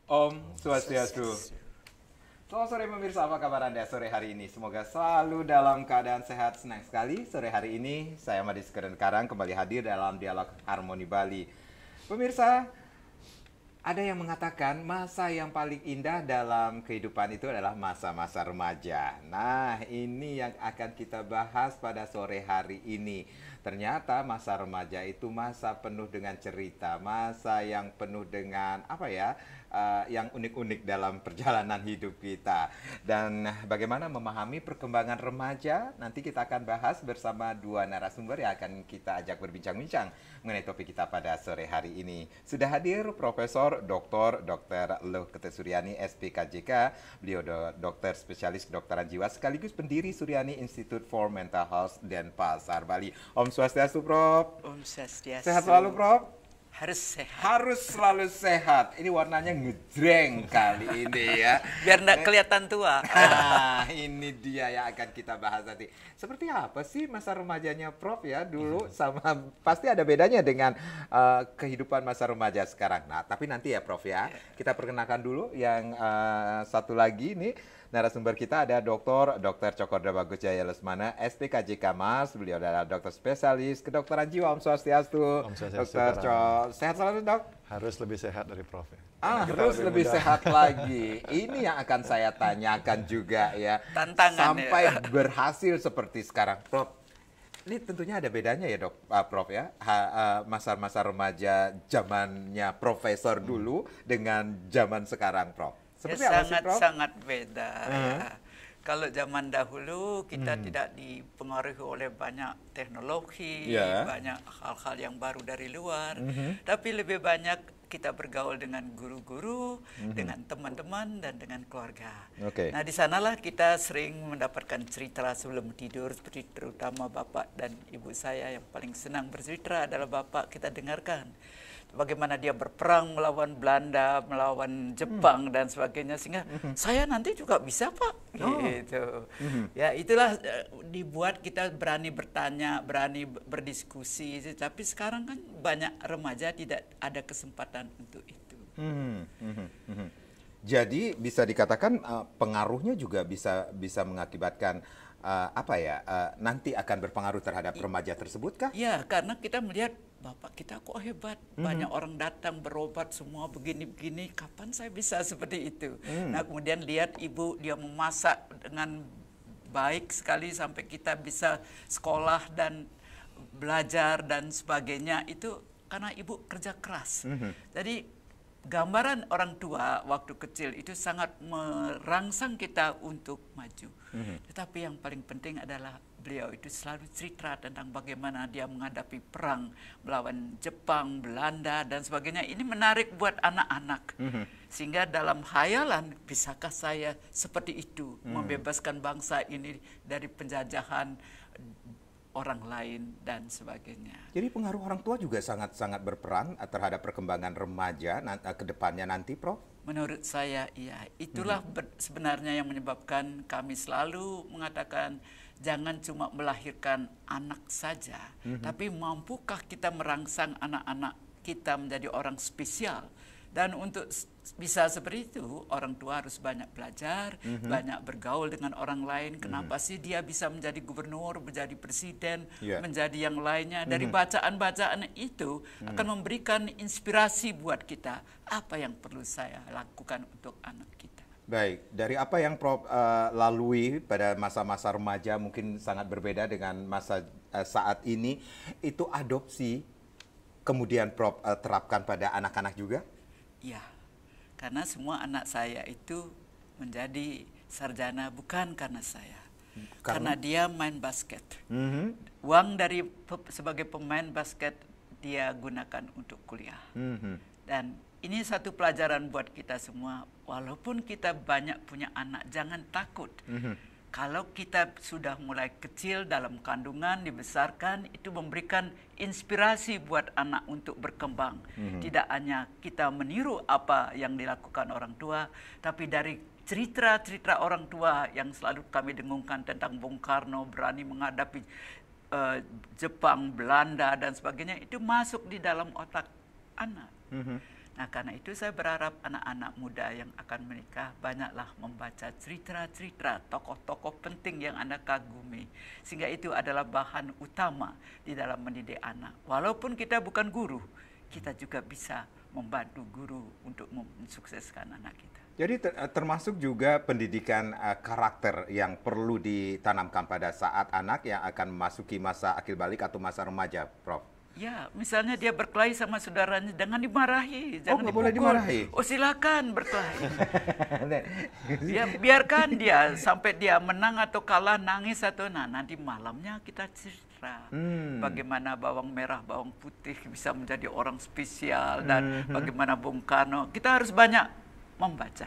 Om Swastiastu. Selamat sore pemirsa, apa kabar Anda sore hari ini? Semoga selalu dalam keadaan sehat. Senang sekali sore hari ini saya Madis Karang kembali hadir dalam Dialog Harmoni Bali. Pemirsa, ada yang mengatakan masa yang paling indah dalam kehidupan itu adalah masa-masa remaja. Nah, ini yang akan kita bahas pada sore hari ini. Ternyata masa remaja itu masa penuh dengan cerita, masa yang penuh dengan yang unik-unik dalam perjalanan hidup kita. Dan bagaimana memahami perkembangan remaja, nanti kita akan bahas bersama dua narasumber yang akan kita ajak berbincang-bincang mengenai topik kita pada sore hari ini. Sudah hadir Profesor Dr. Luh Ketu Suryani, SPKJK. Beliau dokter spesialis kedokteran jiwa sekaligus pendiri Suryani Institute for Mental Health Denpasar, Bali. Om Swastiastu, Prof. Om Swastiastu. Sehat selalu, Prof. Harus sehat. Harus selalu sehat. Ini warnanya ngejreng kali ini ya. Biar nggak kelihatan tua. Ini dia yang akan kita bahas nanti. Seperti apa sih masa remajanya Prof ya dulu sama pasti ada bedanya dengan kehidupan masa remaja sekarang. Nah, tapi nanti ya Prof ya. Kita perkenalkan dulu yang satu lagi nih. Narasumber kita ada Dr. Cokorda Bagus Jaya Lesmana, SPKJK Mas. Beliau adalah dokter spesialis kedokteran jiwa. Om Swastiastu. Om Swastiastu. Dokter sehat selalu, Dok? Harus lebih sehat dari Prof ya. Harus lebih sehat lagi. Ini yang akan saya tanyakan juga ya. Tantangan sampai ya. Berhasil seperti sekarang, Prof. Ini tentunya ada bedanya ya, Prof ya. Masa-masa remaja zamannya Profesor dulu dengan zaman sekarang, Prof. Seperti Ya, apa sih, Prof? sangat beda. Ya. Kalau zaman dahulu kita tidak dipengaruhi oleh banyak teknologi, banyak hal-hal yang baru dari luar, tapi lebih banyak kita bergaul dengan guru-guru, dengan teman-teman dan dengan keluarga. Nah, di sanalah kita sering mendapatkan cerita sebelum tidur, seperti terutama bapak dan ibu saya yang paling senang bercerita adalah bapak kita dengarkan. Bagaimana dia berperang melawan Belanda, melawan Jepang dan sebagainya, sehingga saya nanti juga bisa Pak, gitu. Ya itulah dibuat kita berani bertanya, berani berdiskusi. Tapi sekarang kan banyak remaja tidak ada kesempatan untuk itu. Jadi bisa dikatakan pengaruhnya juga bisa mengakibatkan nanti akan berpengaruh terhadap remaja tersebut kah? Ya, karena kita melihat bapak kita kok hebat, banyak orang datang berobat semua begini-begini, kapan saya bisa seperti itu? Nah, kemudian lihat ibu dia memasak dengan baik sekali sampai kita bisa sekolah dan belajar dan sebagainya, itu karena ibu kerja keras. Jadi gambaran orang tua waktu kecil itu sangat merangsang kita untuk maju. Tetapi yang paling penting adalah beliau itu selalu cerita tentang bagaimana dia menghadapi perang melawan Jepang, Belanda dan sebagainya. Ini menarik buat anak-anak. Sehingga dalam hayalan, bisakah saya seperti itu membebaskan bangsa ini dari penjajahan orang lain dan sebagainya. Jadi pengaruh orang tua juga sangat-sangat berperan terhadap perkembangan remaja ke depannya nanti, Prof? Menurut saya, iya. Itulah sebenarnya yang menyebabkan kami selalu mengatakan jangan cuma melahirkan anak saja, tapi mampukah kita merangsang anak-anak kita menjadi orang spesial. Dan untuk bisa seperti itu, orang tua harus banyak belajar, banyak bergaul dengan orang lain. Kenapa sih dia bisa menjadi gubernur, menjadi presiden, menjadi yang lainnya. Dari bacaan-bacaan itu akan memberikan inspirasi buat kita. Apa yang perlu saya lakukan untuk anak kita. Baik, dari apa yang Prof lalui pada masa-masa remaja mungkin sangat berbeda dengan masa saat ini, itu adopsi kemudian Prof terapkan pada anak-anak juga? Ya, karena semua anak saya itu menjadi sarjana bukan karena saya. Karena dia main basket. Uang dari sebagai pemain basket dia gunakan untuk kuliah. Dan ini satu pelajaran buat kita semua. Walaupun kita banyak punya anak, jangan takut. Kalau kita sudah mulai kecil dalam kandungan, dibesarkan, itu memberikan inspirasi buat anak untuk berkembang. Tidak hanya kita meniru apa yang dilakukan orang tua, tapi dari cerita-cerita orang tua yang selalu kami dengungkan tentang Bung Karno berani menghadapi Jepang, Belanda, dan sebagainya, itu masuk di dalam otak anak. Nah, karena itu saya berharap anak-anak muda yang akan menikah banyaklah membaca cerita-cerita tokoh-tokoh penting yang Anda kagumi. Sehingga itu adalah bahan utama di dalam mendidik anak. Walaupun kita bukan guru, kita juga bisa membantu guru untuk mensukseskan anak kita. Jadi termasuk juga pendidikan karakter yang perlu ditanamkan pada saat anak yang akan memasuki masa akil balik atau masa remaja, Prof. Ya, misalnya dia berkelahi sama saudaranya, jangan dimarahi, jangan nggak boleh dipukul. dimarahi? Oh, silakan berkelahi. Ya, biarkan dia sampai dia menang atau kalah, nangis atau nanti malamnya kita cerita bagaimana bawang merah, bawang putih bisa menjadi orang spesial dan bagaimana Bung Karno. Kita harus banyak membaca.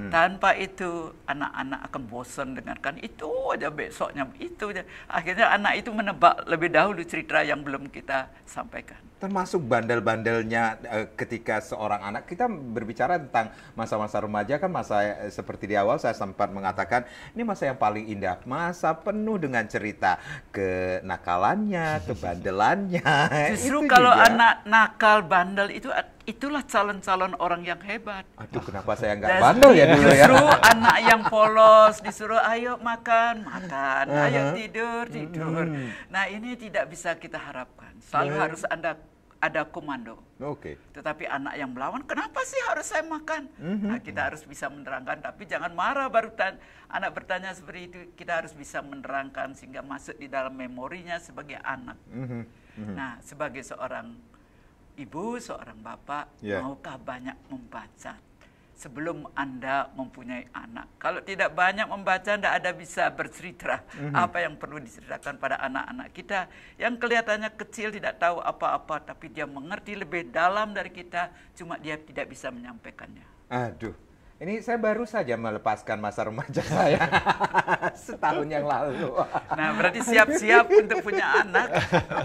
Tanpa itu anak-anak akan bosan dengarkan itu aja, besoknya itu aja. Akhirnya anak itu menebak lebih dahulu cerita yang belum kita sampaikan. Termasuk bandel-bandelnya ketika seorang anak, kita berbicara tentang masa-masa remaja kan, masa seperti di awal saya sempat mengatakan ini masa yang paling indah, masa penuh dengan cerita kenakalannya, kebandelannya. Justru itu kalau juga. anak nakal bandel itulah calon-calon orang yang hebat. Aduh, kenapa saya nggak bandel ya dulu ya? Justru anak yang polos disuruh ayo makan, ayo tidur. Nah, ini tidak bisa kita harapkan. Selalu harus ada komando. Oke. Tetapi anak yang melawan, kenapa sih harus saya makan? Nah, kita harus bisa menerangkan, tapi jangan marah baru anak bertanya seperti itu. Kita harus bisa menerangkan sehingga masuk di dalam memorinya sebagai anak. Nah, sebagai seorang ibu, seorang bapak, maukah banyak membaca sebelum Anda mempunyai anak? Kalau tidak banyak membaca, Anda ada bisa bercerita apa yang perlu diceritakan pada anak-anak kita yang kelihatannya kecil, tidak tahu apa-apa, tapi dia mengerti lebih dalam dari kita, cuma dia tidak bisa menyampaikannya. Aduh, ini saya baru saja melepaskan masa remaja saya setahun yang lalu. Nah, berarti siap-siap untuk punya anak.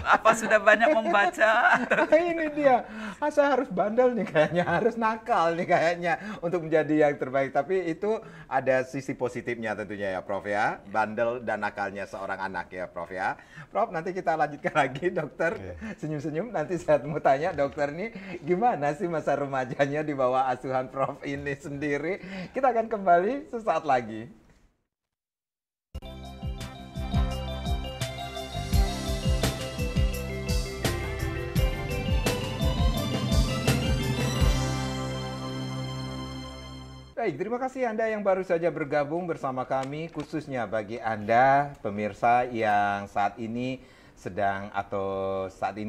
Apa sudah banyak membaca? Ini dia, saya harus bandel nih kayaknya, harus nakal nih kayaknya untuk menjadi yang terbaik. Tapi itu ada sisi positifnya tentunya ya, Prof ya. Bandel dan nakalnya seorang anak ya, Prof ya. Prof, nanti kita lanjutkan lagi, dokter. Senyum-senyum, nanti saya mau tanya, dokter ini gimana sih masa remajanya di bawah asuhan Prof ini sendiri? Kita akan kembali sesaat lagi. Baik, terima kasih Anda yang baru saja bergabung bersama kami, khususnya bagi Anda pemirsa yang saat ini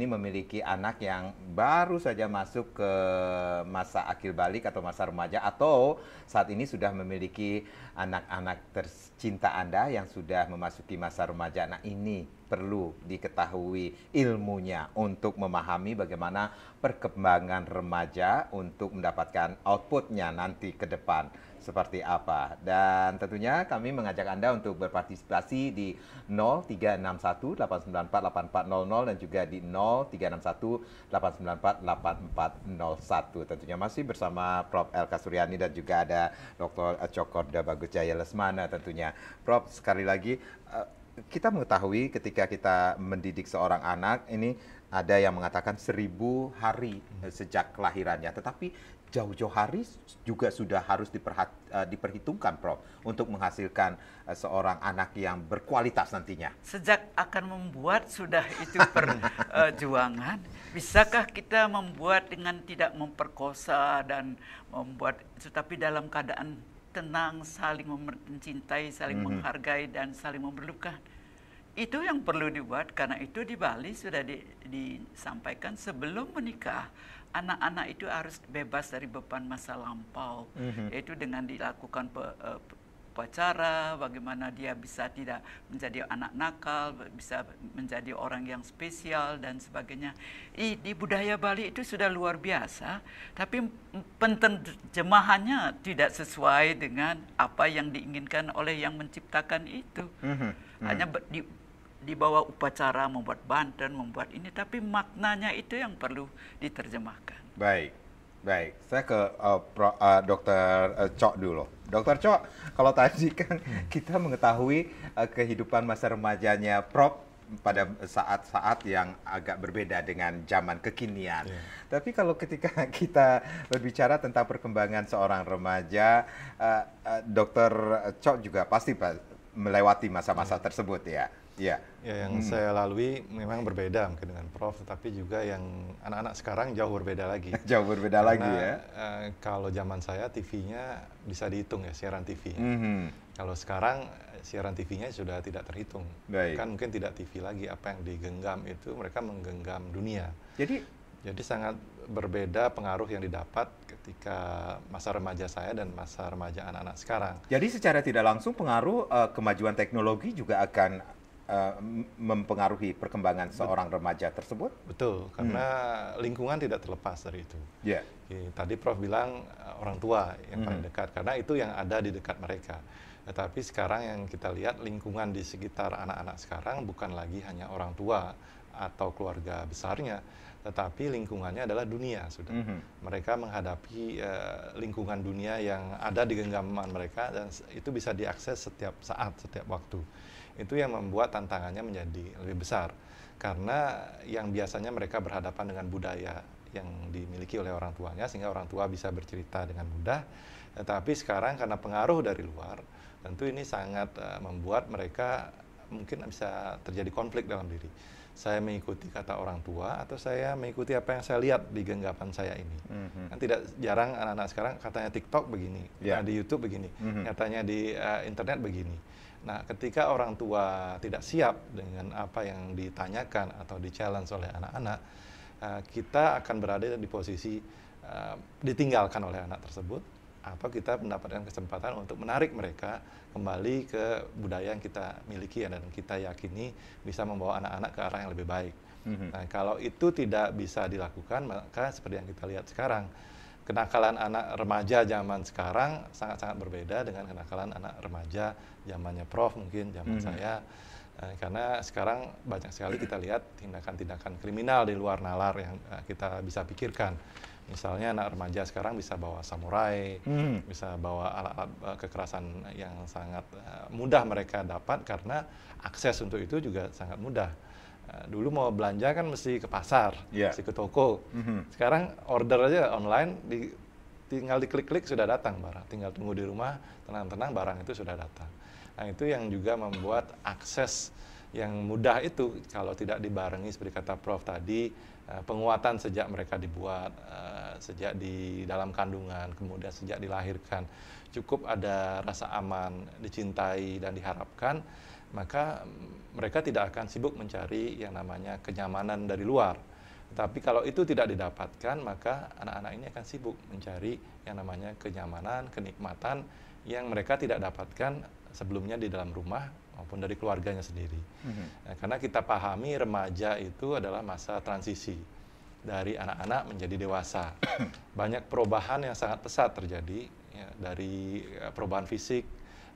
memiliki anak yang baru saja masuk ke masa akil balik atau masa remaja, atau saat ini sudah memiliki anak-anak tercinta Anda yang sudah memasuki masa remaja. Nah, ini perlu diketahui ilmunya untuk memahami bagaimana perkembangan remaja untuk mendapatkan outputnya nanti ke depan seperti apa. Dan tentunya kami mengajak Anda untuk berpartisipasi di 0361-894-8400 dan juga di 0361-894-8401. Tentunya masih bersama Prof. Elka Suryani dan juga ada Dr. Cokorda Bagus Jaya Lesmana tentunya. Prof, sekali lagi kita mengetahui ketika kita mendidik seorang anak, ini ada yang mengatakan 1000 hari sejak kelahirannya, tetapi jauh-jauh hari juga sudah harus diperhitungkan, Prof, untuk menghasilkan seorang anak yang berkualitas nantinya. Sejak akan membuat sudah itu perjuangan. Bisakah kita membuat dengan tidak memperkosa dan membuat, tetapi dalam keadaan tenang, saling mencintai, saling menghargai, dan saling memerlukan. Itu yang perlu dibuat, karena itu di Bali sudah disampaikan sebelum menikah, anak-anak itu harus bebas dari beban masa lampau, yaitu dengan dilakukan upacara, bagaimana dia bisa tidak menjadi anak nakal, bisa menjadi orang yang spesial dan sebagainya. Di budaya Bali itu sudah luar biasa, tapi penerjemahannya tidak sesuai dengan apa yang diinginkan oleh yang menciptakan itu. Hanya di bawah upacara, membuat banten, membuat ini, tapi maknanya itu yang perlu diterjemahkan. Baik. Baik, saya ke Dr. Cok dulu. Dr. Cok, kalau tadi kan kita mengetahui kehidupan masa remajanya Prof pada saat-saat yang agak berbeda dengan zaman kekinian. Tapi kalau ketika kita berbicara tentang perkembangan seorang remaja, Dokter Chok juga pasti melewati masa-masa tersebut ya. Ya, yang saya lalui memang berbeda mungkin dengan Prof, tapi juga yang anak-anak sekarang jauh berbeda lagi. Jauh berbeda lagi ya. Kalau zaman saya TV-nya bisa dihitung ya, siaran TV. Kalau sekarang siaran TV-nya sudah tidak terhitung. Kan mungkin tidak TV lagi, apa yang digenggam itu mereka menggenggam dunia. Jadi sangat berbeda pengaruh yang didapat ketika masa remaja saya dan masa remaja anak-anak sekarang. Jadi secara tidak langsung pengaruh kemajuan teknologi juga akan mempengaruhi perkembangan seorang remaja tersebut? Betul, karena lingkungan tidak terlepas dari itu. Yeah. Tadi Prof bilang orang tua yang paling dekat, karena itu yang ada di dekat mereka. Tetapi sekarang yang kita lihat lingkungan di sekitar anak-anak sekarang bukan lagi hanya orang tua atau keluarga besarnya, tetapi lingkungannya adalah dunia sudah. Mereka menghadapi lingkungan dunia yang ada di genggaman mereka dan itu bisa diakses setiap saat, setiap waktu. Itu yang membuat tantangannya menjadi lebih besar. Karena yang biasanya mereka berhadapan dengan budaya yang dimiliki oleh orang tuanya, sehingga orang tua bisa bercerita dengan mudah. Tetapi sekarang karena pengaruh dari luar, tentu ini sangat membuat mereka mungkin bisa terjadi konflik dalam diri. Saya mengikuti kata orang tua atau saya mengikuti apa yang saya lihat di genggaman saya ini. Kan tidak jarang anak-anak sekarang katanya TikTok begini, di YouTube begini, katanya di internet begini. Nah, ketika orang tua tidak siap dengan apa yang ditanyakan atau di-challenge oleh anak-anak, kita akan berada di posisi ditinggalkan oleh anak tersebut, atau kita mendapatkan kesempatan untuk menarik mereka kembali ke budaya yang kita miliki dan kita yakini bisa membawa anak-anak ke arah yang lebih baik. Nah, kalau itu tidak bisa dilakukan, maka seperti yang kita lihat sekarang, kenakalan anak remaja zaman sekarang sangat-sangat berbeda dengan kenakalan anak remaja zamannya Prof mungkin, zaman saya. Karena sekarang banyak sekali kita lihat tindakan-tindakan kriminal di luar nalar yang kita bisa pikirkan. Misalnya anak remaja sekarang bisa bawa samurai, bisa bawa alat-alat kekerasan yang sangat mudah mereka dapat karena akses untuk itu juga sangat mudah. Dulu mau belanja kan mesti ke pasar, mesti ke toko. Sekarang order aja online, tinggal diklik-klik sudah datang barang. Tinggal tunggu di rumah, tenang-tenang barang itu sudah datang. Nah, itu yang juga membuat akses yang mudah itu kalau tidak dibarengi seperti kata Prof tadi, penguatan sejak mereka dibuat, sejak di dalam kandungan, kemudian sejak dilahirkan, cukup ada rasa aman, dicintai dan diharapkan, maka mereka tidak akan sibuk mencari yang namanya kenyamanan dari luar. Tapi kalau itu tidak didapatkan, maka anak-anak ini akan sibuk mencari yang namanya kenyamanan, kenikmatan yang mereka tidak dapatkan sebelumnya di dalam rumah maupun dari keluarganya sendiri. Nah, karena kita pahami remaja itu adalah masa transisi dari anak-anak menjadi dewasa. Banyak perubahan yang sangat pesat terjadi, ya, dari perubahan fisik,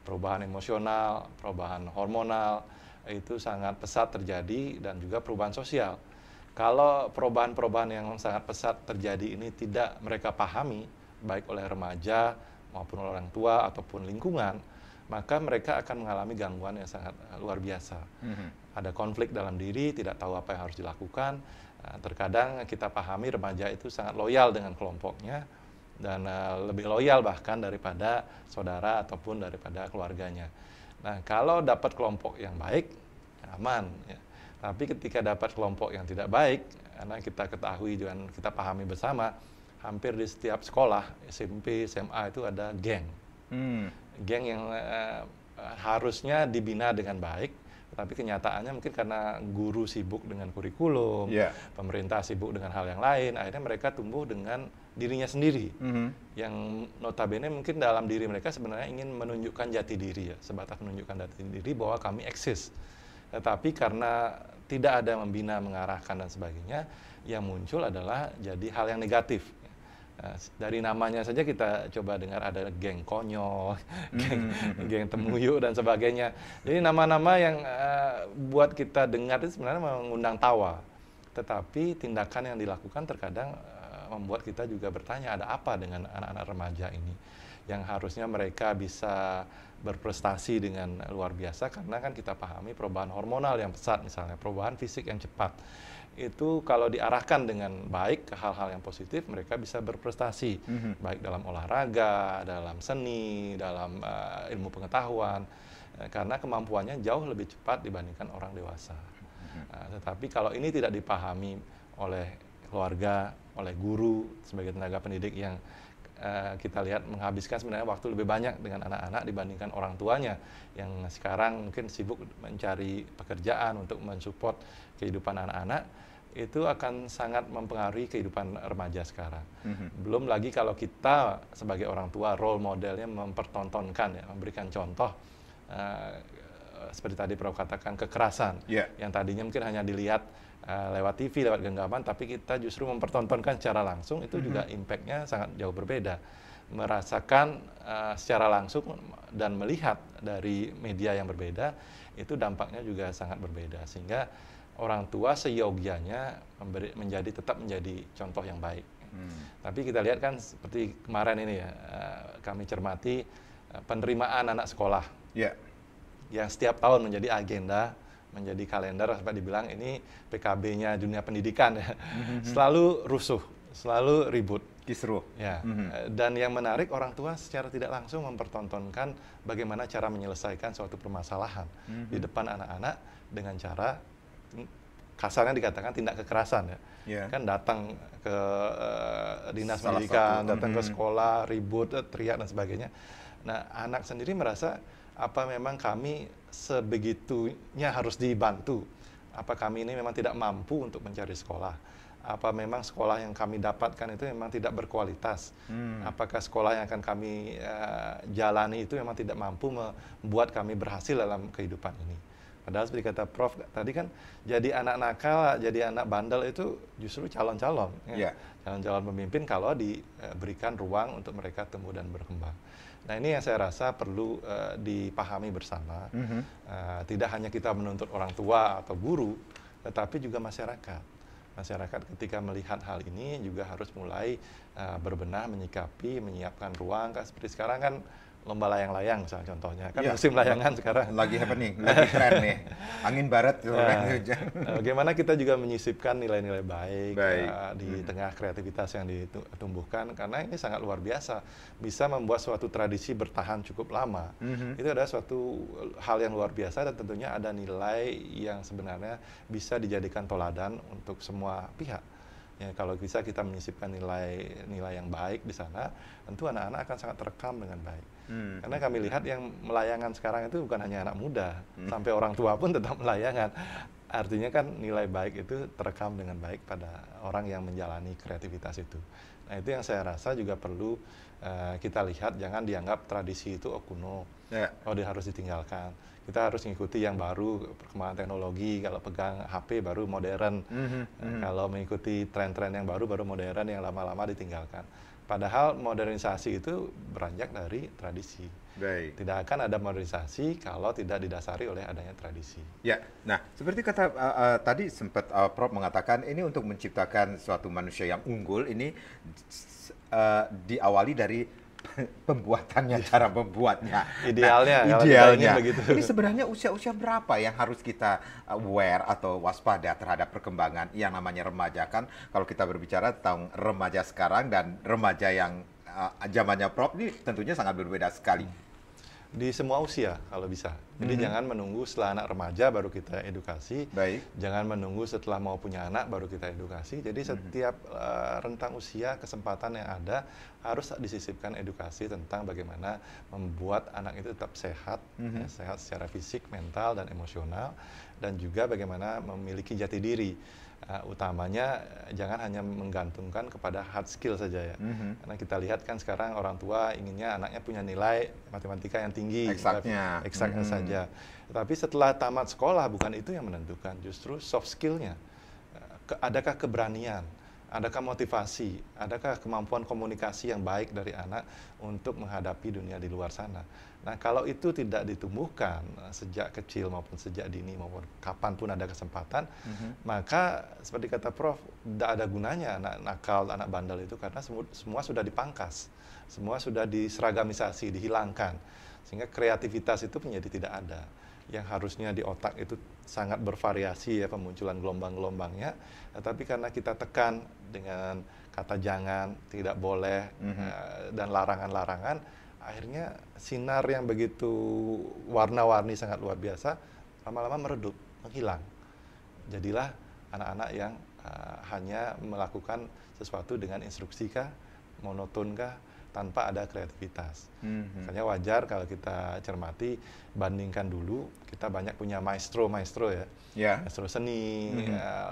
perubahan emosional, perubahan hormonal, itu sangat pesat terjadi, dan juga perubahan sosial. Kalau perubahan-perubahan yang sangat pesat terjadi ini tidak mereka pahami, baik oleh remaja maupun oleh orang tua ataupun lingkungan, maka mereka akan mengalami gangguan yang sangat luar biasa. Ada konflik dalam diri, tidak tahu apa yang harus dilakukan. Terkadang kita pahami remaja itu sangat loyal dengan kelompoknya, dan lebih loyal bahkan daripada saudara ataupun daripada keluarganya. Nah, kalau dapat kelompok yang baik, aman. Ya. Tapi ketika dapat kelompok yang tidak baik, karena kita ketahui dan kita pahami bersama, hampir di setiap sekolah, SMP, SMA itu ada geng. Geng yang harusnya dibina dengan baik, tapi kenyataannya mungkin karena guru sibuk dengan kurikulum, pemerintah sibuk dengan hal yang lain, akhirnya mereka tumbuh dengan dirinya sendiri, yang notabene mungkin dalam diri mereka sebenarnya ingin menunjukkan jati diri, ya, sebatas menunjukkan jati diri bahwa kami eksis. Tetapi karena tidak ada yang membina, mengarahkan dan sebagainya, yang muncul adalah jadi hal yang negatif. Dari namanya saja kita coba dengar ada geng konyol, geng temuyuk dan sebagainya. Jadi nama-nama yang buat kita dengar itu sebenarnya mengundang tawa. Tetapi tindakan yang dilakukan terkadang membuat kita juga bertanya, ada apa dengan anak-anak remaja ini? yang harusnya mereka bisa berprestasi dengan luar biasa, karena kan kita pahami perubahan hormonal yang pesat misalnya, perubahan fisik yang cepat. Itu kalau diarahkan dengan baik ke hal-hal yang positif, mereka bisa berprestasi, baik dalam olahraga, dalam seni, dalam ilmu pengetahuan, karena kemampuannya jauh lebih cepat dibandingkan orang dewasa. Tetapi kalau ini tidak dipahami oleh keluarga, oleh guru, sebagai tenaga pendidik yang kita lihat menghabiskan sebenarnya waktu lebih banyak dengan anak-anak dibandingkan orang tuanya yang sekarang mungkin sibuk mencari pekerjaan untuk mensupport kehidupan anak-anak, itu akan sangat mempengaruhi kehidupan remaja sekarang. Belum lagi kalau kita sebagai orang tua role modelnya mempertontonkan, ya, memberikan contoh seperti tadi Prof katakan, kekerasan yang tadinya mungkin hanya dilihat lewat TV, lewat genggaman, tapi kita justru mempertontonkan secara langsung, itu juga impact-nya sangat jauh berbeda. Merasakan secara langsung dan melihat dari media yang berbeda, itu dampaknya juga sangat berbeda. Sehingga orang tua seyogianya tetap menjadi contoh yang baik. Tapi kita lihat kan seperti kemarin ini ya, kami cermati penerimaan anak sekolah. Yang setiap tahun menjadi agenda, menjadi kalender, sampai dibilang ini PKB-nya dunia pendidikan ya. Selalu rusuh, selalu ribut, kisruh. Ya. Dan yang menarik, orang tua secara tidak langsung mempertontonkan bagaimana cara menyelesaikan suatu permasalahan di depan anak-anak dengan cara kasarnya dikatakan tindak kekerasan ya. Kan datang ke dinas pendidikan, datang ke sekolah, ribut, teriak dan sebagainya. Nah, anak sendiri merasa, apa memang kami sebegitunya harus dibantu? Apa kami ini memang tidak mampu untuk mencari sekolah? Apa memang sekolah yang kami dapatkan itu memang tidak berkualitas? Apakah sekolah yang akan kami jalani itu memang tidak mampu membuat kami berhasil dalam kehidupan ini? Padahal seperti kata Prof tadi kan, jadi anak nakal, jadi anak bandel itu justru calon-calon. Calon-calon pemimpin kalau diberikan ruang untuk mereka tumbuh dan berkembang. Nah, ini yang saya rasa perlu dipahami bersama. Tidak hanya kita menuntut orang tua atau guru, tetapi juga masyarakat. Masyarakat ketika melihat hal ini juga harus mulai berbenah, menyikapi, menyiapkan ruang. Seperti sekarang kan lomba layang-layang misalnya contohnya. Kan musim layangan sekarang. Lagi happening, lagi tren nih. Angin barat. Bagaimana kita juga menyisipkan nilai-nilai baik. Di tengah kreativitas yang ditumbuhkan. Karena ini sangat luar biasa. Bisa membuat suatu tradisi bertahan cukup lama. Itu adalah suatu hal yang luar biasa, dan tentunya ada nilai yang sebenarnya bisa dijadikan toladan untuk semua pihak. Ya, kalau bisa kita menyisipkan nilai yang baik di sana, tentu anak-anak akan sangat terekam dengan baik. Karena kami lihat yang melayangan sekarang itu bukan hanya anak muda, sampai orang tua pun tetap melayangan. Artinya kan nilai baik itu terekam dengan baik pada orang yang menjalani kreativitas itu. Nah, itu yang saya rasa juga perlu kita lihat, jangan dianggap tradisi itu kuno, dia harus ditinggalkan. Kita harus mengikuti yang baru, perkembangan teknologi. Kalau pegang HP baru modern, kalau mengikuti tren-tren yang baru modern, yang lama-lama ditinggalkan. Padahal modernisasi itu beranjak dari tradisi. Tidak akan ada modernisasi kalau tidak didasari oleh adanya tradisi. Ya, nah seperti kata tadi sempat Prof mengatakan, ini untuk menciptakan suatu manusia yang unggul ini diawali dari pembuatannya, cara membuatnya. Idealnya begitu. Ini sebenarnya usia-usia berapa yang harus kita aware atau waspada terhadap perkembangan yang namanya remaja? Kan kalau kita berbicara tentang remaja sekarang dan remaja yang zamannya Prof ini tentunya sangat berbeda sekali. Di semua usia kalau bisa. Jadi jangan menunggu setelah anak remaja baru kita edukasi. Jangan menunggu setelah mau punya anak baru kita edukasi. Jadi setiap rentang usia, kesempatan yang ada, harus disisipkan edukasi tentang bagaimana membuat anak itu tetap sehat, sehat secara fisik, mental, dan emosional, dan juga bagaimana memiliki jati diri. Utamanya jangan hanya menggantungkan kepada hard skill saja ya. Karena kita lihat kan sekarang orang tua inginnya anaknya punya nilai matematika yang tinggi, eksaknya saja. Tapi setelah tamat sekolah bukan itu yang menentukan, justru soft skillnya. Adakah keberanian, adakah motivasi, adakah kemampuan komunikasi yang baik dari anak untuk menghadapi dunia di luar sana. Nah, kalau itu tidak ditumbuhkan sejak kecil maupun sejak dini maupun kapanpun ada kesempatan, maka seperti kata Prof, tidak ada gunanya anak nakal, anak bandel itu, karena semua sudah dipangkas, semua sudah diseragamisasi, dihilangkan, sehingga kreativitas itu menjadi tidak ada. Yang harusnya di otak itu sangat bervariasi ya pemunculan gelombang-gelombangnya, tapi karena kita tekan dengan kata jangan, tidak boleh, dan larangan-larangan, akhirnya sinar yang begitu warna-warni sangat luar biasa lama-lama meredup, menghilang. Jadilah anak-anak yang hanya melakukan sesuatu dengan instruksikah, monotonkah, tanpa ada kreativitas. Makanya wajar kalau kita cermati, bandingkan dulu, kita banyak punya maestro-maestro ya, maestro seni,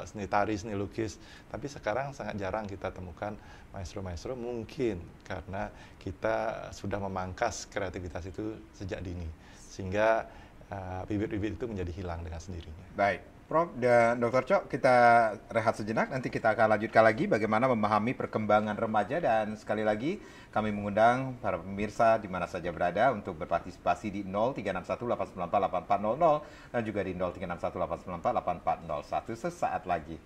seni tari, seni lukis, tapi sekarang sangat jarang kita temukan maestro-maestro, mungkin karena kita sudah memangkas kreativitas itu sejak dini, sehingga bibit-bibit itu menjadi hilang dengan sendirinya. Baik, Prof dan Dr. Cok, kita rehat sejenak, nanti kita akan lanjutkan lagi bagaimana memahami perkembangan remaja, dan sekali lagi kami mengundang para pemirsa di mana saja berada untuk berpartisipasi di 0361894800 dan juga di 0361894801 sesaat lagi.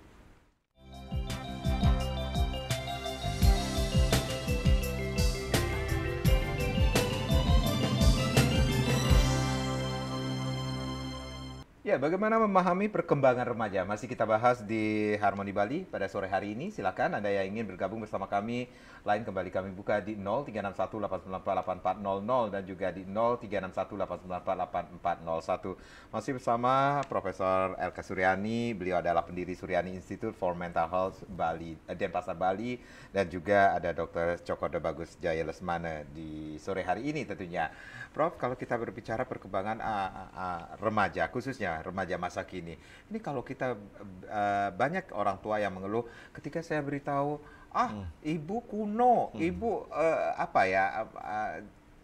Ya, bagaimana memahami perkembangan remaja? Masih kita bahas di Harmoni Bali pada sore hari ini. Silakan Anda yang ingin bergabung bersama kami, lain kembali kami buka di 0361894800 dan juga di 0361894801. Masih bersama Profesor Elka Suryani, beliau adalah pendiri Suryani Institute for Mental Health Bali, Denpasar, Bali, dan juga ada Dr. Cokodo Bagus Jaya Lesmana di sore hari ini tentunya. Prof, kalau kita berbicara perkembangan remaja, khususnya remaja masa kini, ini kalau kita banyak orang tua yang mengeluh ketika saya beritahu, ibu kuno, ibu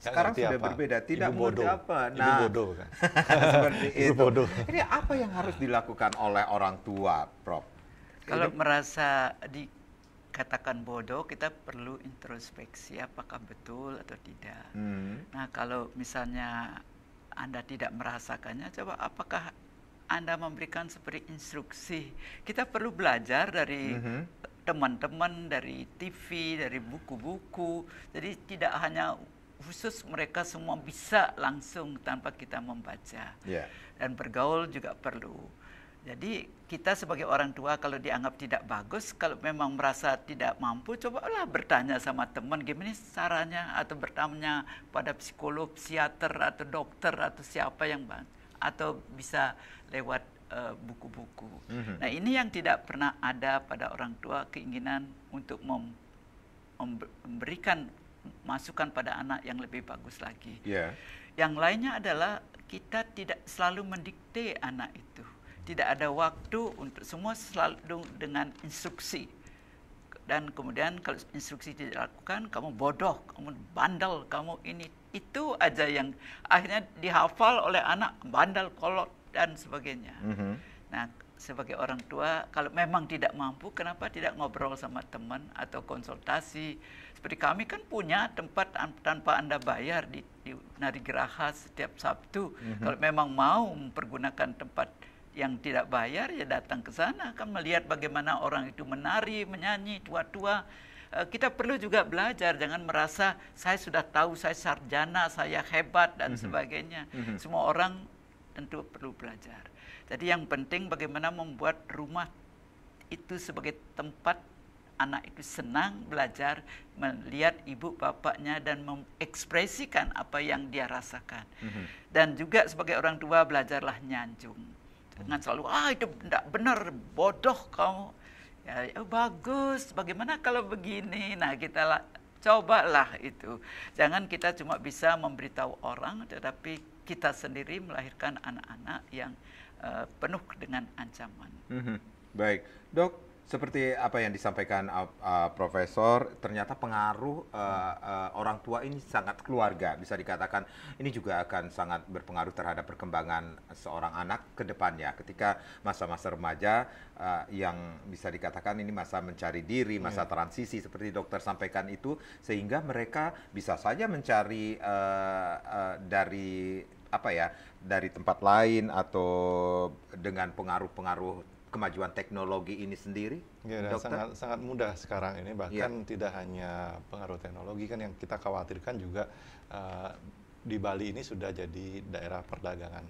sekarang sudah berbeda, tidak mengerti apa. Ibu bodoh kan. Seperti itu. Bodoh. Ini apa yang harus dilakukan oleh orang tua, Prof? Kalau merasa dikatakan bodoh, kita perlu introspeksi apakah betul atau tidak. Nah, kalau misalnya Anda tidak merasakannya, coba apakah Anda memberikan seperti instruksi. Kita perlu belajar dari teman-teman, dari TV, dari buku-buku. Jadi tidak hanya khusus mereka semua bisa langsung tanpa kita membaca. Dan bergaul juga perlu. Jadi kita sebagai orang tua kalau dianggap tidak bagus, kalau memang merasa tidak mampu, cobalah bertanya sama teman gimana caranya, atau bertanya pada psikolog, psikiater, atau dokter, atau siapa yang atau bisa lewat buku-buku. Nah, ini yang tidak pernah ada pada orang tua, keinginan untuk memberikan masukan pada anak yang lebih bagus lagi. Yang lainnya adalah kita tidak selalu mendikte anak itu. Tidak ada waktu untuk semua, selalu dengan instruksi. Dan kemudian kalau instruksi tidak dilakukan, kamu bodoh, kamu bandel, kamu ini. Itu aja yang akhirnya dihafal oleh anak, bandel, kolot, dan sebagainya. Nah, sebagai orang tua, kalau memang tidak mampu, kenapa tidak ngobrol sama teman atau konsultasi? Seperti kami kan punya tempat tanpa Anda bayar di Nari Geraha setiap Sabtu. Kalau memang mau mempergunakan tempat yang tidak bayar, ya datang ke sana, kan melihat bagaimana orang itu menari, menyanyi, tua-tua. Kita perlu juga belajar, jangan merasa saya sudah tahu, saya sarjana, saya hebat, dan sebagainya. Semua orang tentu perlu belajar. Jadi yang penting bagaimana membuat rumah itu sebagai tempat anak itu senang belajar, melihat ibu bapaknya dan mengekspresikan apa yang dia rasakan. Dan juga sebagai orang tua belajarlah nyanjung. Jangan selalu, itu tidak benar, bodoh kamu. Ya, bagus, bagaimana kalau begini? Nah, kita cobalah itu. Jangan kita cuma bisa memberitahu orang, tetapi kita sendiri melahirkan anak-anak yang penuh dengan ancaman. Baik, Dok, Seperti apa yang disampaikan Profesor, ternyata pengaruh orang tua ini sangat keluarga. Bisa dikatakan ini juga akan sangat berpengaruh terhadap perkembangan seorang anak ke depannya. Ketika masa-masa remaja yang bisa dikatakan ini masa mencari diri, masa transisi seperti dokter sampaikan itu, sehingga mereka bisa saja mencari dari apa ya, dari tempat lain atau dengan pengaruh-pengaruh kemajuan teknologi ini sendiri, Ya, dan dokter? sangat mudah sekarang ini, bahkan tidak hanya pengaruh teknologi kan yang kita khawatirkan juga di Bali ini sudah jadi daerah perdagangan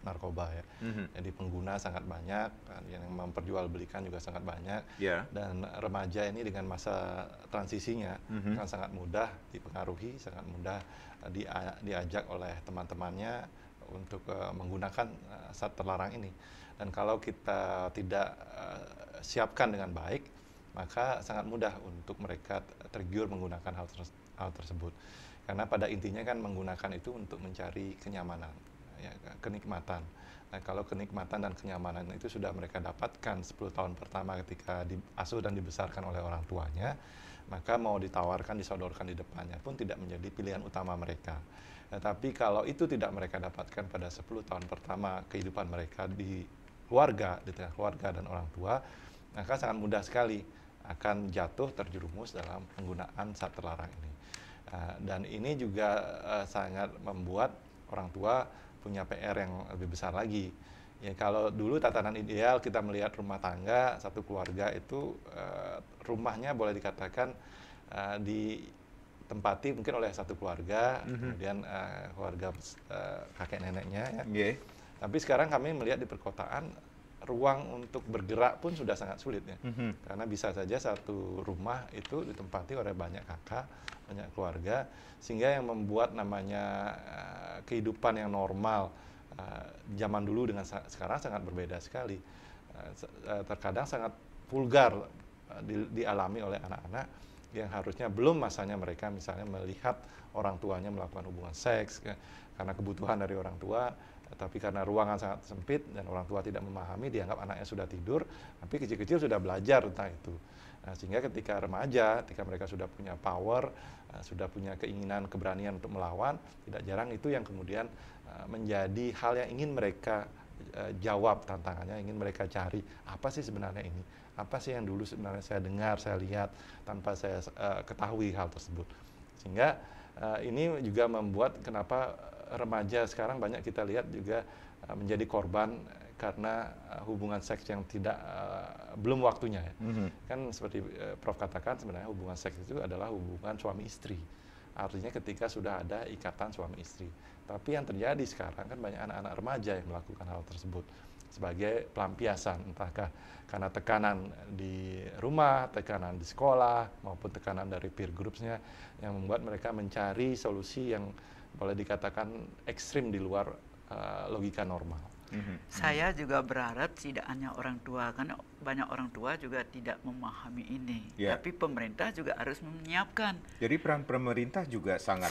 narkoba ya. Jadi pengguna sangat banyak, yang memperjualbelikan juga sangat banyak, dan remaja ini dengan masa transisinya kan sangat mudah dipengaruhi, sangat mudah diajak oleh teman-temannya untuk menggunakan zat terlarang ini. Dan kalau kita tidak siapkan dengan baik, maka sangat mudah untuk mereka tergiur menggunakan hal tersebut. Karena pada intinya kan menggunakan itu untuk mencari kenyamanan, ya, kenikmatan. Nah, kalau kenikmatan dan kenyamanan itu sudah mereka dapatkan 10 tahun pertama ketika diasuh dan dibesarkan oleh orang tuanya, maka mau ditawarkan, disodorkan di depannya pun tidak menjadi pilihan utama mereka. Tapi kalau itu tidak mereka dapatkan pada 10 tahun pertama kehidupan mereka di keluarga, di tengah keluarga dan orang tua, maka sangat mudah sekali akan jatuh terjerumus dalam penggunaan zat terlarang ini. Dan ini juga sangat membuat orang tua punya PR yang lebih besar lagi. Ya, kalau dulu tatanan ideal kita melihat rumah tangga, satu keluarga itu rumahnya boleh dikatakan ditempati mungkin oleh satu keluarga, kemudian keluarga kakek neneknya ya. Tapi sekarang kami melihat di perkotaan ruang untuk bergerak pun sudah sangat sulit ya. Karena bisa saja satu rumah itu ditempati oleh banyak kakak, banyak keluarga, sehingga yang membuat namanya kehidupan yang normal zaman dulu dengan sekarang sangat berbeda sekali. Terkadang sangat vulgar dialami oleh anak-anak yang harusnya belum masanya mereka misalnya melihat orang tuanya melakukan hubungan seks karena kebutuhan dari orang tua, tapi karena ruangan sangat sempit dan orang tua tidak memahami, dianggap anaknya sudah tidur, tapi kecil-kecil sudah belajar tentang itu. Nah, sehingga ketika remaja, ketika mereka sudah punya power, sudah punya keinginan, keberanian untuk melawan, tidak jarang itu yang kemudian menjadi hal yang ingin mereka jawab tantangannya, ingin mereka cari, apa sih sebenarnya ini? Apa sih yang dulu sebenarnya saya dengar, saya lihat, tanpa saya ketahui hal tersebut. Sehingga ini juga membuat kenapa remaja sekarang banyak kita lihat juga menjadi korban karena hubungan seks yang belum waktunya ya. Kan seperti Prof katakan, sebenarnya hubungan seks itu adalah hubungan suami istri. Artinya ketika sudah ada ikatan suami istri. Tapi yang terjadi sekarang kan banyak anak-anak remaja yang melakukan hal tersebut sebagai pelampiasan, entahkah karena tekanan di rumah, tekanan di sekolah, maupun tekanan dari peer groups-nya yang membuat mereka mencari solusi yang boleh dikatakan ekstrim di luar logika normal. Saya juga berharap tidak hanya orang tua, karena banyak orang tua juga tidak memahami ini. Tapi pemerintah juga harus menyiapkan. Jadi peran pemerintah juga sangat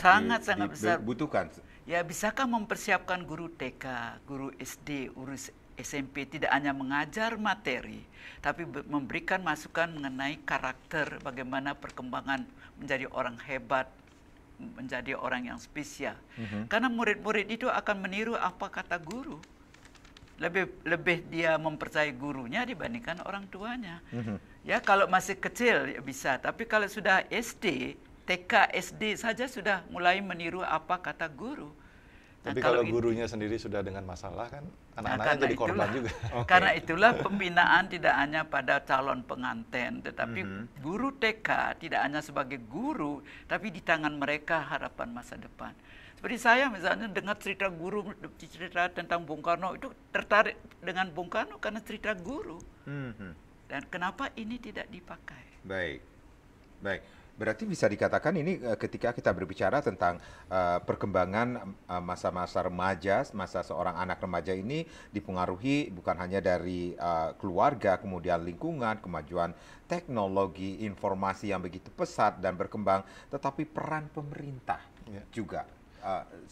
besar. dibutuhkan. Ya, bisakah mempersiapkan guru TK, guru SD, guru SMP tidak hanya mengajar materi, tapi memberikan masukan mengenai karakter, bagaimana perkembangan menjadi orang hebat, menjadi orang yang spesial. Karena murid-murid itu akan meniru apa kata guru. Lebih dia mempercayai gurunya dibandingkan orang tuanya. Ya, kalau masih kecil ya bisa, tapi kalau sudah SD, TK, SD saja sudah mulai meniru apa kata guru. Tapi kalau gurunya sendiri sudah dengan masalah kan anak-anaknya jadi korban juga. Karena itulah pembinaan tidak hanya pada calon pengantin, tetapi guru TK tidak hanya sebagai guru, tapi di tangan mereka harapan masa depan. Seperti saya misalnya dengar cerita guru, cerita tentang Bung Karno, itu tertarik dengan Bung Karno karena cerita guru. Dan kenapa ini tidak dipakai? Baik. Berarti bisa dikatakan ini ketika kita berbicara tentang perkembangan masa-masa remaja, masa seorang anak remaja ini dipengaruhi bukan hanya dari keluarga, kemudian lingkungan, kemajuan teknologi, informasi yang begitu pesat dan berkembang, tetapi peran pemerintah juga.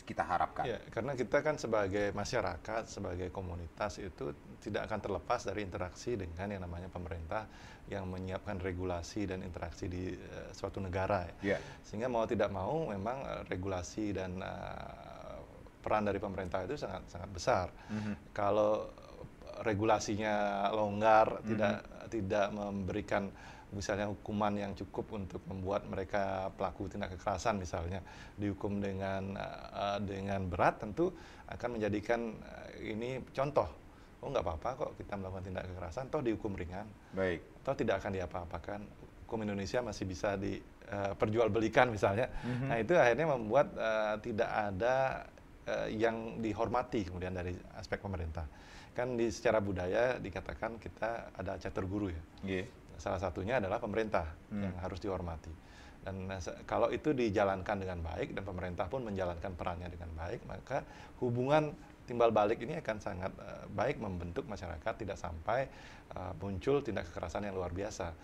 kita harapkan? Ya, karena kita kan sebagai masyarakat, sebagai komunitas itu tidak akan terlepas dari interaksi dengan yang namanya pemerintah yang menyiapkan regulasi dan interaksi di suatu negara. Yeah. Sehingga mau tidak mau memang regulasi dan peran dari pemerintah itu sangat besar. Kalau regulasinya longgar, tidak memberikan misalnya hukuman yang cukup untuk membuat mereka pelaku tindak kekerasan, misalnya dihukum dengan berat, tentu akan menjadikan ini contoh. Oh, nggak apa-apa kok kita melakukan tindak kekerasan, toh dihukum ringan. Baik. Toh tidak akan diapa-apakan. Hukum Indonesia masih bisa diperjualbelikan misalnya. Nah, itu akhirnya membuat tidak ada yang dihormati kemudian dari aspek pemerintah. Kan secara budaya dikatakan kita ada catur guru ya. Yeah. Salah satunya adalah pemerintah yang harus dihormati. Dan kalau itu dijalankan dengan baik dan pemerintah pun menjalankan perannya dengan baik, maka hubungan timbal balik ini akan sangat baik membentuk masyarakat, tidak sampai muncul tindak kekerasan yang luar biasa.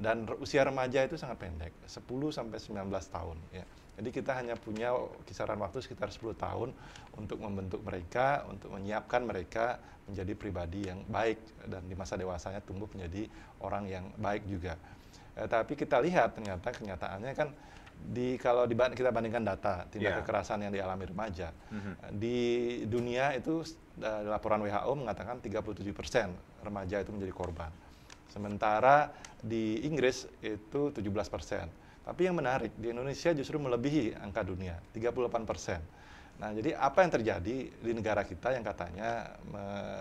Dan usia remaja itu sangat pendek, 10 sampai 19 tahun ya. Jadi kita hanya punya kisaran waktu sekitar 10 tahun untuk membentuk mereka, untuk menyiapkan mereka menjadi pribadi yang baik dan di masa dewasanya tumbuh menjadi orang yang baik juga. Tapi kita lihat ternyata kenyataannya kan kalau kita bandingkan data tindak kekerasan yang dialami remaja, di dunia itu laporan WHO mengatakan 37% remaja itu menjadi korban. Sementara di Inggris itu 17%. Tapi yang menarik, di Indonesia justru melebihi angka dunia, 38%. Nah, jadi apa yang terjadi di negara kita yang katanya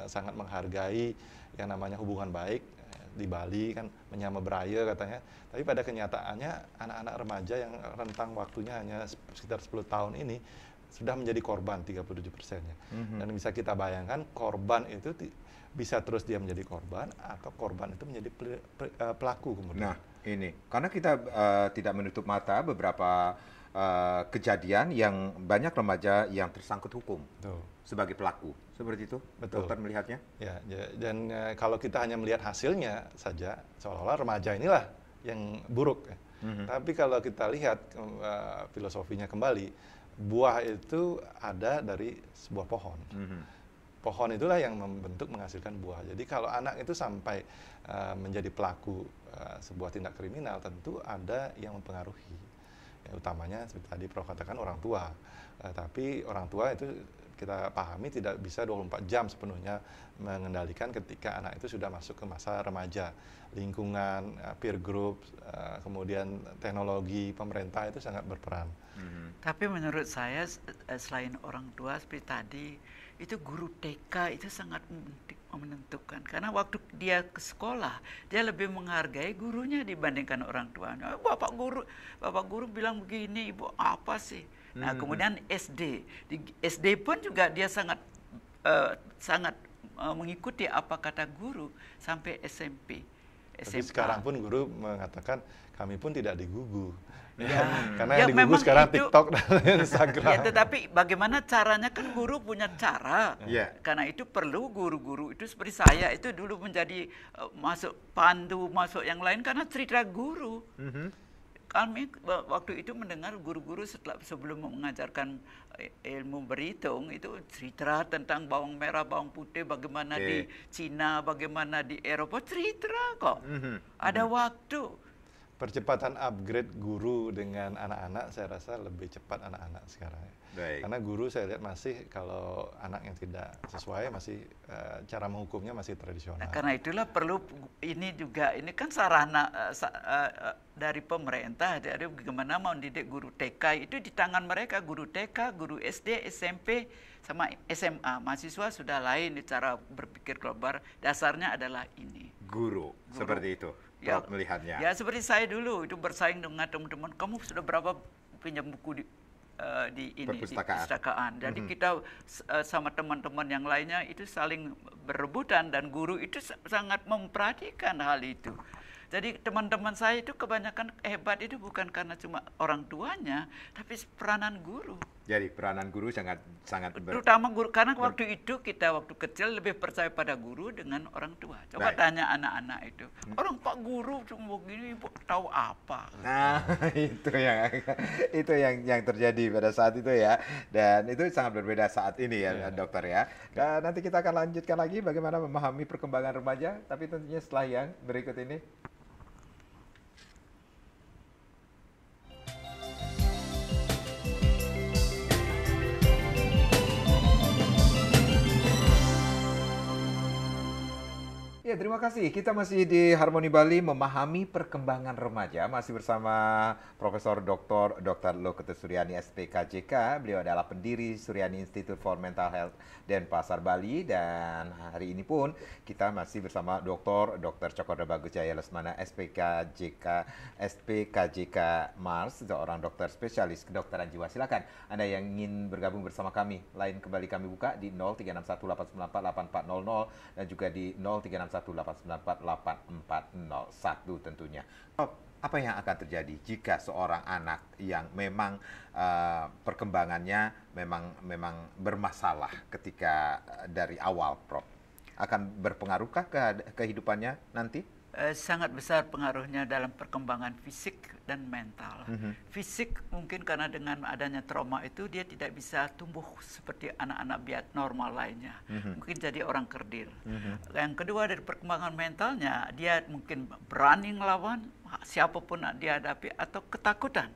sangat menghargai yang namanya hubungan baik, di Bali kan menyama beraya katanya, tapi pada kenyataannya anak-anak remaja yang rentang waktunya hanya sekitar 10 tahun ini sudah menjadi korban 37%-nya. Dan bisa kita bayangkan korban itu bisa terus dia menjadi korban atau korban itu menjadi pelaku kemudian. Nah, ini karena kita tidak menutup mata beberapa kejadian yang banyak remaja yang tersangkut hukum sebagai pelaku. Seperti itu, betul. Dokter melihatnya? Ya, dan kalau kita hanya melihat hasilnya saja, seolah-olah remaja inilah yang buruk. Tapi kalau kita lihat filosofinya kembali, buah itu ada dari sebuah pohon. Pohon itulah yang membentuk menghasilkan buah. Jadi kalau anak itu sampai menjadi pelaku sebuah tindak kriminal, tentu ada yang mempengaruhi. Ya, utamanya seperti tadi Prof katakan orang tua. Tapi orang tua itu kita pahami tidak bisa 24 jam sepenuhnya mengendalikan ketika anak itu sudah masuk ke masa remaja. Lingkungan, peer group, kemudian teknologi, pemerintah itu sangat berperan. Tapi menurut saya selain orang tua seperti tadi, itu guru TK itu sangat menentukan. Karena waktu dia ke sekolah, dia lebih menghargai gurunya dibandingkan orang tuanya. Bapak guru bilang begini, Ibu apa sih? Nah, kemudian SD. Di SD pun juga dia sangat mengikuti apa kata guru sampai SMP. Tapi sekarang pun guru mengatakan kami pun tidak digugu. Ya, karena yang digugu sekarang itu, TikTok dan Instagram. Ya, tetapi bagaimana caranya kan guru punya cara. Yeah. Karena itu perlu guru-guru itu seperti saya itu dulu menjadi masuk pandu, masuk yang lain karena cerita guru. Kami waktu itu mendengar guru-guru sebelum mengajarkan ilmu berhitung itu cerita tentang bawang merah, bawang putih, bagaimana di Cina, bagaimana di Eropa, cerita kok. Ada waktu. Percepatan upgrade guru dengan anak-anak saya rasa lebih cepat anak-anak sekarang. Baik. Karena guru saya lihat masih kalau anak yang tidak sesuai masih cara menghukumnya masih tradisional. Nah, karena itulah perlu ini juga, ini kan sarana dari pemerintah, jadi bagaimana mau mendidik guru TK itu di tangan mereka, guru TK, guru SD, SMP, sama SMA. Mahasiswa sudah lain cara berpikir global, dasarnya adalah ini. Guru. Seperti itu. Ya, melihatnya. Ya seperti saya dulu itu bersaing dengan teman-teman. Kamu sudah berapa pinjam buku di perpustakaan. Jadi kita sama teman-teman yang lainnya itu saling berebutan dan guru itu sangat memperhatikan hal itu. Jadi teman-teman saya itu kebanyakan hebat itu bukan karena cuma orang tuanya, tapi peranan guru. Jadi peranan guru sangat Terutama guru, karena waktu itu kita waktu kecil lebih percaya pada guru dengan orang tua. Coba tanya anak-anak itu, orang Pak Guru cuma begini, tahu apa? Nah, itu yang terjadi pada saat itu ya. Dan itu sangat berbeda saat ini ya, dokter ya. Dan nanti kita akan lanjutkan lagi bagaimana memahami perkembangan remaja, tapi tentunya setelah yang berikut ini. Ya, terima kasih. Kita masih di Harmoni Bali memahami perkembangan remaja. Masih bersama Profesor Dr. Lokete Suryani SPKJK. Beliau adalah pendiri Suryani Institute for Mental Health Denpasar Bali. Dan hari ini pun kita masih bersama Dr. Cokorda Bagus Jaya Lesmana SPKJK Mars, seorang dokter spesialis kedokteran jiwa. Silakan Anda yang ingin bergabung bersama kami. Lain kembali kami buka di 0361894800 dan juga di 0361894841 tentunya. Apa yang akan terjadi jika seorang anak yang memang perkembangannya memang bermasalah ketika dari awal, Prof? Akan berpengaruhkah ke kehidupannya nanti? Sangat besar pengaruhnya dalam perkembangan fisik dan mental. Fisik mungkin karena dengan adanya trauma itu dia tidak bisa tumbuh seperti anak-anak normal lainnya. Mungkin jadi orang kerdil. Yang kedua dari perkembangan mentalnya, dia mungkin berani melawan siapapun dia hadapi atau ketakutan.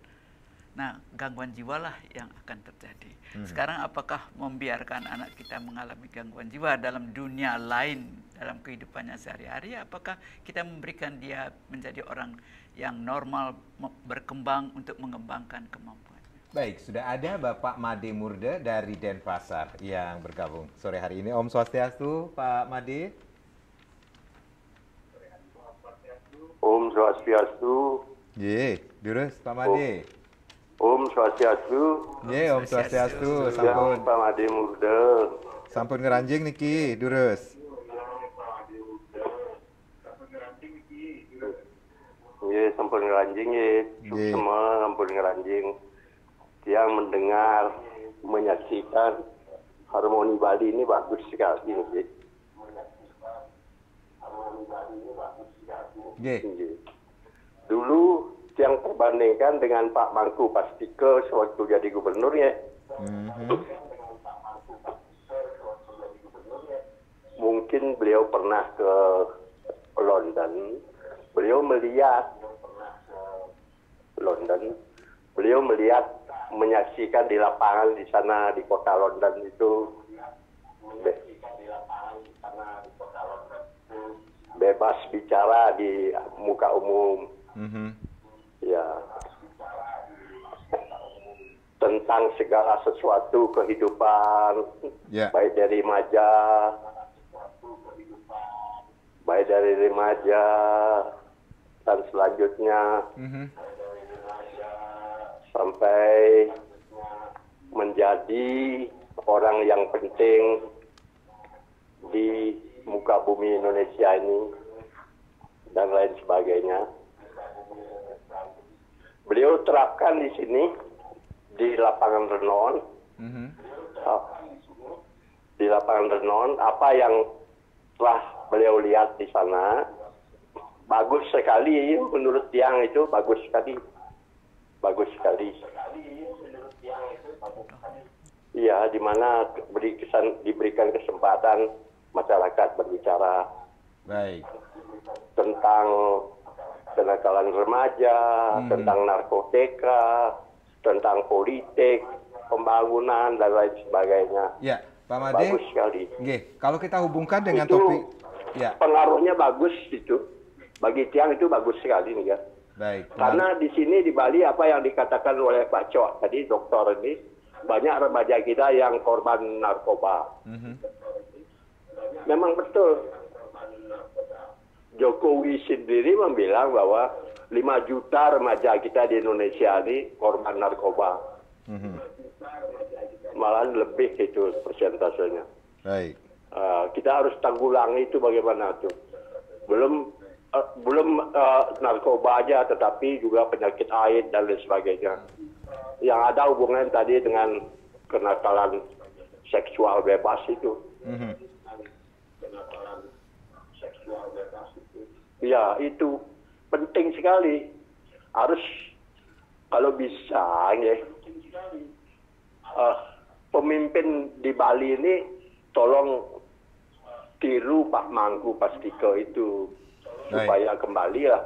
Nah, gangguan jiwa lah yang akan terjadi. Sekarang apakah membiarkan anak kita mengalami gangguan jiwa dalam dunia lain, dalam kehidupannya sehari-hari, apakah kita memberikan dia menjadi orang yang normal, berkembang untuk mengembangkan kemampuannya? Baik, sudah ada Bapak Made Murde dari Denpasar yang bergabung sore hari ini. Om Swastiastu, Pak Made. Om Swastiastu. Ye, durus Pak Made. Om Swastiastu. Ye, Om Swastiastu. Sampun Pak Made Murde. Sampun ngeranjing niki, durus. Ye, sampun ngeranjing ye. Semua sampun ngeranjing. Yang mendengar, menyaksikan Harmoni Bali ini bagus sekali nih. Dulu yang terbandingkan dengan Pak Mangku Pastike sewaktu jadi gubernur ya. Mungkin beliau pernah ke London, beliau melihat menyaksikan di lapangan di sana di kota London itu bebas bicara di muka umum. Ya, tentang segala sesuatu kehidupan, baik dari remaja dan selanjutnya sampai menjadi orang yang penting di muka bumi Indonesia ini dan lain sebagainya. Beliau terapkan di sini di lapangan Renon, di lapangan Renon apa yang telah beliau lihat di sana bagus sekali menurut Tiang itu bagus sekali. Iya, di mana diberikan kesempatan masyarakat berbicara tentang kenakalan remaja, tentang narkotika, tentang politik, pembangunan dan lain sebagainya. Ya, Pak Made. Bagus sekali. Kalau kita hubungkan dengan itu, topik, ya. Pengaruhnya bagus itu. Bagi Tiang itu bagus sekali nih ya. Baik. Karena di sini di Bali apa yang dikatakan oleh Pak Cok tadi dokter ini banyak remaja kita yang korban narkoba. Memang betul. Jokowi sendiri membilang bahwa 5 juta remaja kita di Indonesia ini korban narkoba. Malah lebih itu persentasenya. Baik. Kita harus tanggulangi itu bagaimana tuh. Belum narkoba aja, tetapi juga penyakit AIDS dan lain sebagainya. Yang ada hubungan tadi dengan kenakalan seksual bebas itu. Ya, itu penting sekali. Harus kalau bisa ya, pemimpin di Bali ini tolong tiru Pak Mangku Pastiko itu supaya kembali lah.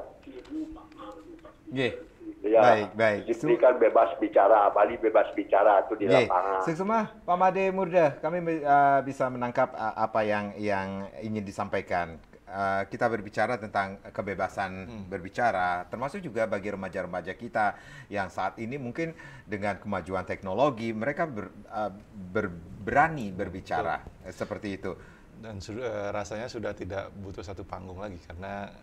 Ya, baik. diberikan bebas bicara, Bali bebas bicara itu di lapangan. Seksema, Pak Made Murda, kami bisa menangkap apa yang ingin disampaikan. Kita berbicara tentang kebebasan berbicara, termasuk juga bagi remaja-remaja kita yang saat ini mungkin dengan kemajuan teknologi mereka berani berbicara seperti itu. Dan rasanya sudah tidak butuh satu panggung lagi karena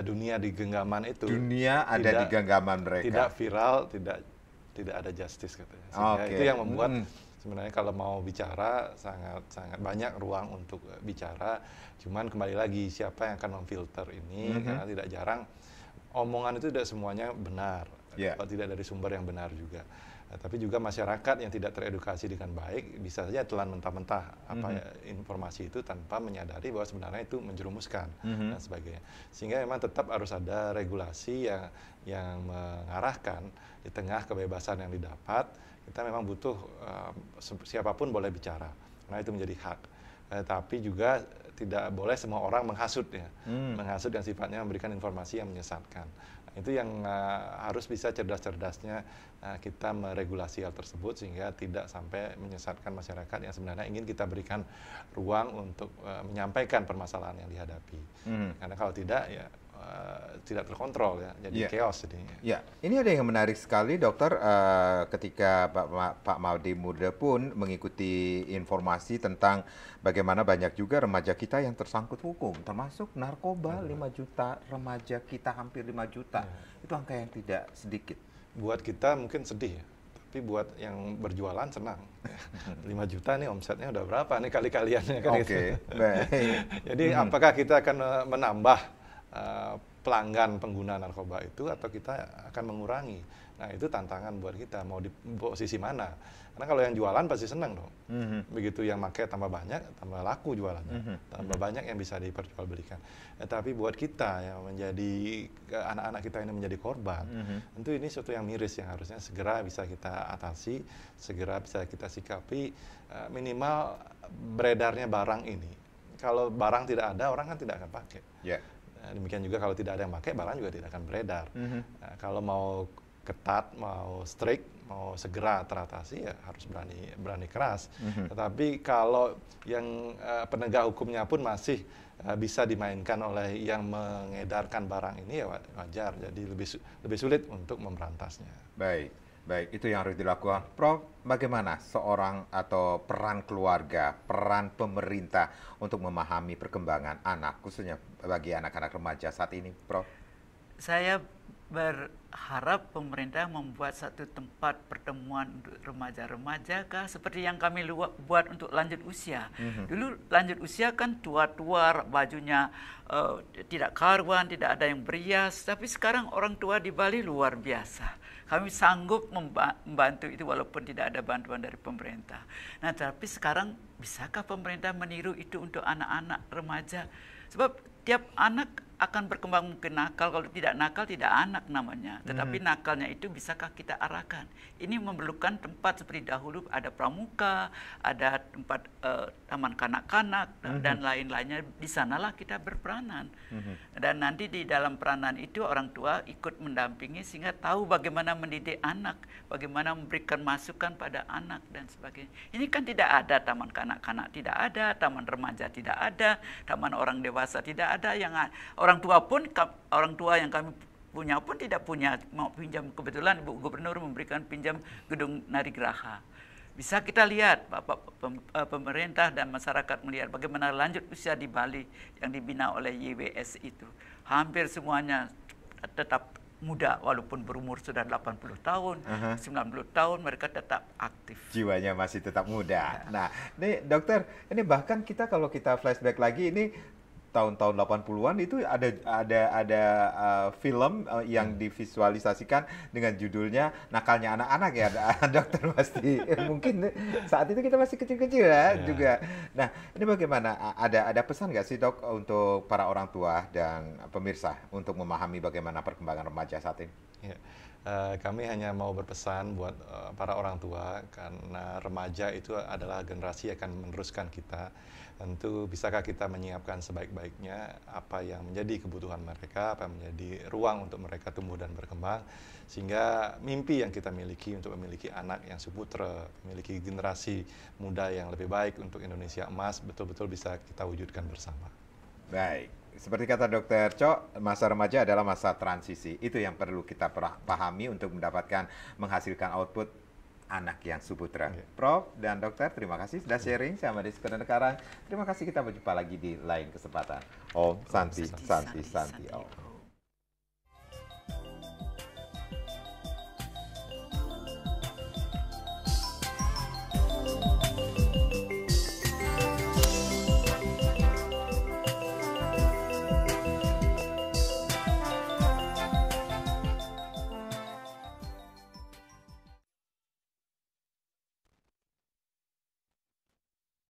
dunia di genggaman itu. Dunia ada di genggaman mereka. Tidak viral, tidak ada justice katanya. Sehingga itu yang membuat sebenarnya kalau mau bicara sangat banyak ruang untuk bicara. Cuman kembali lagi siapa yang akan memfilter ini karena tidak jarang omongan itu tidak semuanya benar. Atau tidak dari sumber yang benar juga. Tapi juga masyarakat yang tidak teredukasi dengan baik bisa saja telan mentah-mentah informasi itu tanpa menyadari bahwa sebenarnya itu menjerumuskan dan sebagainya. Sehingga memang tetap harus ada regulasi yang mengarahkan di tengah kebebasan yang didapat. Kita memang butuh siapapun boleh bicara, karena itu menjadi hak. Tapi juga tidak boleh semua orang menghasut ya, menghasut yang sifatnya memberikan informasi yang menyesatkan. Itu yang harus bisa cerdas-cerdasnya kita meregulasi hal tersebut sehingga tidak sampai menyesatkan masyarakat yang sebenarnya ingin kita berikan ruang untuk menyampaikan permasalahan yang dihadapi. Karena kalau tidak ya tidak terkontrol ya, jadi chaos jadinya. Ya, ini ada yang menarik sekali dokter ketika Pak Made Murda pun mengikuti informasi tentang bagaimana banyak juga remaja kita yang tersangkut hukum, termasuk narkoba 5 juta remaja kita hampir 5 juta. Itu angka yang tidak sedikit. Buat kita mungkin sedih ya, tapi buat yang berjualan senang. 5 juta nih omsetnya udah berapa nih kali-kaliannya kan gitu. Baik. Jadi apakah kita akan menambah pelanggan pengguna narkoba itu atau kita akan mengurangi? Nah itu tantangan buat kita, mau di posisi mana? Karena kalau yang jualan pasti senang dong. Begitu yang pakai tambah banyak, tambah laku jualannya, tambah banyak yang bisa diperjualbelikan. Tapi buat kita yang menjadi anak-anak kita ini menjadi korban, tentu ini sesuatu yang miris yang harusnya segera bisa kita atasi, segera bisa kita sikapi, minimal beredarnya barang ini. Kalau barang tidak ada, orang kan tidak akan pakai. Demikian juga kalau tidak ada yang pakai, barang juga tidak akan beredar. Nah, kalau mau ketat, mau strict, mau segera teratasi ya harus berani keras. Tetapi kalau yang penegak hukumnya pun masih bisa dimainkan oleh yang mengedarkan barang ini ya wajar. Jadi lebih sulit untuk memberantasnya. Baik, itu yang harus dilakukan. Prof, bagaimana seorang atau peran keluarga, peran pemerintah untuk memahami perkembangan anak, khususnya bagi anak-anak remaja saat ini, Prof? Saya berharap pemerintah membuat satu tempat pertemuan untuk remaja-remaja seperti yang kami buat untuk lanjut usia. Dulu lanjut usia kan tua-tua, bajunya tidak karuan, tidak ada yang berias, tapi sekarang orang tua di Bali luar biasa. Kami sanggup membantu itu walaupun tidak ada bantuan dari pemerintah. Nah, tapi sekarang bisakah pemerintah meniru itu untuk anak-anak remaja? Sebab tiap anak akan berkembang mungkin nakal, kalau tidak nakal tidak anak namanya. Tetapi nakalnya itu bisakah kita arahkan? Ini memerlukan tempat seperti dahulu ada pramuka, ada tempat taman kanak-kanak dan lain-lainnya. Di sanalah kita berperanan. Dan nanti di dalam peranan itu orang tua ikut mendampingi sehingga tahu bagaimana mendidik anak, bagaimana memberikan masukan pada anak dan sebagainya. Ini kan tidak ada taman kanak-kanak, tidak ada taman remaja, tidak ada taman orang dewasa, tidak ada yang orang tua yang kami punya pun tidak punya mau pinjam. Kebetulan Ibu Gubernur memberikan pinjam gedung Narigraha. Bisa kita lihat Bapak pemerintah dan masyarakat melihat bagaimana lanjut usia di Bali yang dibina oleh YWS itu. Hampir semuanya tetap muda walaupun berumur sudah 80 tahun, 90 tahun mereka tetap aktif. Jiwanya masih tetap muda. Nah, ini dokter, ini bahkan kita kalau kita flashback lagi ini tahun-tahun 80-an itu ada film yang divisualisasikan dengan judulnya Nakalnya Anak-anak ya, dokter pasti. Mungkin saat itu kita masih kecil-kecil ya juga. Nah, ini bagaimana? Ada pesan nggak sih dok untuk para orang tua dan pemirsa untuk memahami bagaimana perkembangan remaja saat ini? Ya. Kami hanya mau berpesan buat para orang tua, karena remaja itu adalah generasi yang akan meneruskan kita. Tentu bisakah kita menyiapkan sebaik-baiknya apa yang menjadi kebutuhan mereka, apa yang menjadi ruang untuk mereka tumbuh dan berkembang, sehingga mimpi yang kita miliki untuk memiliki anak yang suputra, memiliki generasi muda yang lebih baik untuk Indonesia emas, betul-betul bisa kita wujudkan bersama. Baik. Seperti kata Dokter Cok, masa remaja adalah masa transisi. Itu yang perlu kita pahami untuk menghasilkan output anak yang suputra. Prof dan Dokter, terima kasih sudah sharing sama di sekarang. Terima kasih, kita berjumpa lagi di lain kesempatan. Om Santi, Santi, Santi, Om.